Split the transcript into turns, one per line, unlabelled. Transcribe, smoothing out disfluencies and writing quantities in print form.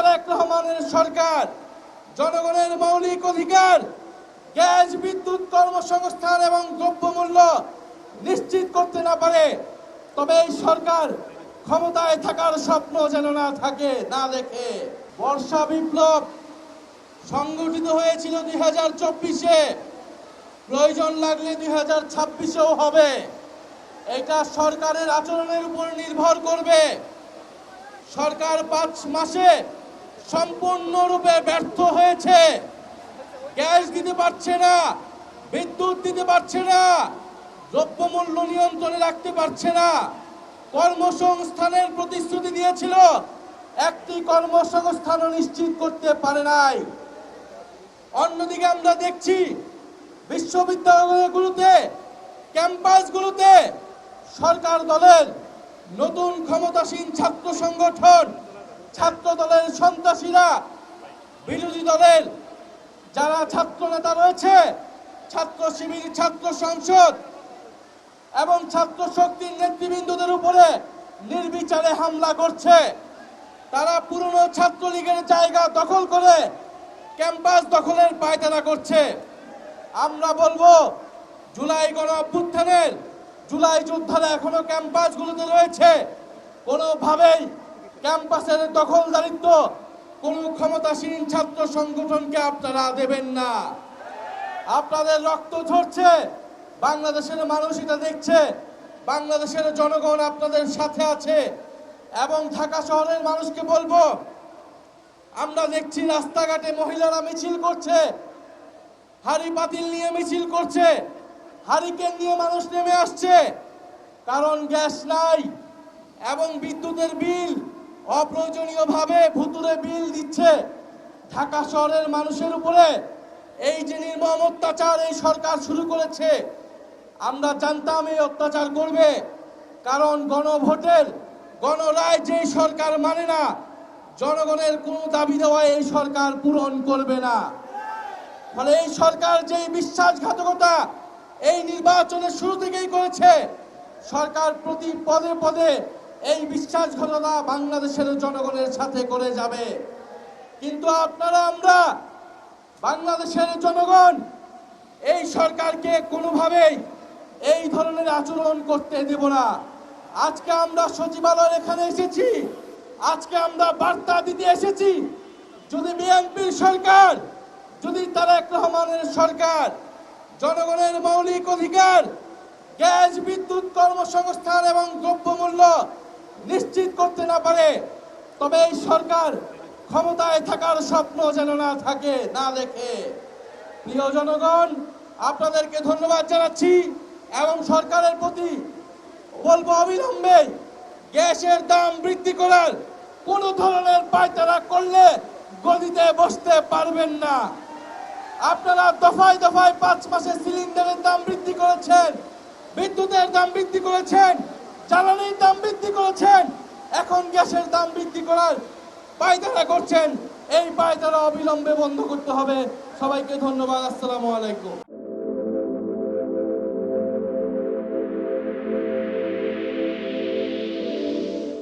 তারেক রহমানের সরকার জনগণের মৌলিক অধিকার গ্যাস বিদ্যুৎ কর্মসংস্থান এবং দ্রব্যমূল্য নিশ্চিত করতে না পারে, তবে এই সরকার ক্ষমতায় থাকার স্বপ্ন যেন না থাকে, না দেখে। বর্ষা বিপ্লব সংগঠিত হয়েছিল 2024-এ, প্রয়োজন লাগলে 2026-এও হবে। এটা সরকারের আচরণের উপর নির্ভর করবে। সরকার 5 মাসে সম্পূর্ণরূপে ব্যর্থ হয়েছে। গ্যাস দিতে পারছে না, বিদ্যুৎ দিতে পারছে না, দ্রব্যমূল্য নিয়ন্ত্রণে রাখতে পারছে না। কর্মসংস্থানের প্রতিশ্রুতি দিয়েছিল, একটি কর্মসংস্থানও নিশ্চিত করতে পারে নাই। অন্যদিকে আমরা দেখছি বিশ্ববিদ্যালয়গুলোতে, ক্যাম্পাসগুলোতে সরকার দলের নতুন ক্ষমতাসীন ছাত্র সংগঠন, ছাত্র দলের সন্ত্রাসীরা, বিরোধী দলের যারা ছাত্র নেতা রয়েছে, ছাত্র শিবির, ছাত্র সংসদ এবং ছাত্র শক্তির নেতৃবৃন্দদের উপরে নির্বিচারে হামলা করছে। তারা পুরনো ছাত্রলীগের জায়গা দখল করে ক্যাম্পাস দখলের পায়তারা করছে। আমরা বলবো, জুলাই গণ অভ্যুত্থানের জুলাই যোদ্ধারা এখনো ক্যাম্পাসগুলোতে রয়েছে। কোনোভাবেই ক্যাম্পাসের দখলদারিত্ব কোনো ক্ষমতাসীন ছাত্র সংগঠনকে আপনারা দেবেন না। আপনাদের রক্ত ঝরছে, বাংলাদেশের মানুষ এটা দেখছে, বাংলাদেশের জনগণ আপনাদের সাথে আছে। এবং ঢাকা শহরের মানুষকে বলবো, আমরা দেখছি রাস্তাঘাটে মহিলারা মিছিল করছে, হাড়ি পাতিল নিয়ে মিছিল করছে, হারিকেন নিয়ে মানুষ নেমে আসছে, কারণ গ্যাস নাই এবং বিদ্যুতের বিল অপ্রয়োজনীয়ভাবে ভুতুরে বিল দিচ্ছে ঢাকা শহরের মানুষের উপরে। এই যে নির্মম অত্যাচার এই সরকার শুরু করেছে, আমরা জানতাম এই অত্যাচার করবে, কারণ গণভোটের গণরায় যে সরকার মানে না, জনগণের কোনো দাবি দেওয়া এই সরকার পূরণ করবে না। ফলে এই সরকার যেই বিশ্বাসঘাতকতা এই নির্বাচনের শুরু থেকেই করেছে, সরকার প্রতি পদে পদে এই বিশ্বাসঘাতকতা বাংলাদেশের জনগণের সাথে করে যাবে। কিন্তু আপনারা, আমরা বাংলাদেশের জনগণ এই সরকারকে কোনোভাবেই এই ধরনের আচরণ করতে দেব না। আজকে আমরা সচিবালয় এখানে এসেছি, আজকে আমরা বার্তা দিতে এসেছি, যদি বিএনপির সরকার, যদি তারেক রহমানের সরকার জনগণের মৌলিক অধিকার গ্যাস বিদ্যুৎ কর্মসংস্থান এবং দ্রব্যমূল্য নিশ্চিত করতে না পারে, তবে এই সরকার ক্ষমতায় থাকার স্বপ্ন যেন না থাকে, না দেখে। প্রিয় জনগণ, আপনাদেরকে ধন্যবাদ জানাচ্ছি এবং সরকারের প্রতি বলবো, অবিলম্বে গ্যাসের দাম বৃদ্ধি করার কোন ধরনের পায়তারা করলে গদিতে বসতে পারবেন না। আপনারা দফায় দফায় 5 মাসে সিলিন্ডারের দাম বৃদ্ধি করেছেন, বিদ্যুতের দাম বৃদ্ধি করেছেন, জ্বালানির দাম বৃদ্ধি করেছেন, এখন গ্যাসের দাম বৃদ্ধি করার পায়তারা করছেন। এই পায়তারা অবিলম্বে বন্ধ করতে হবে। সবাইকে ধন্যবাদ। আসসালামু আলাইকুম।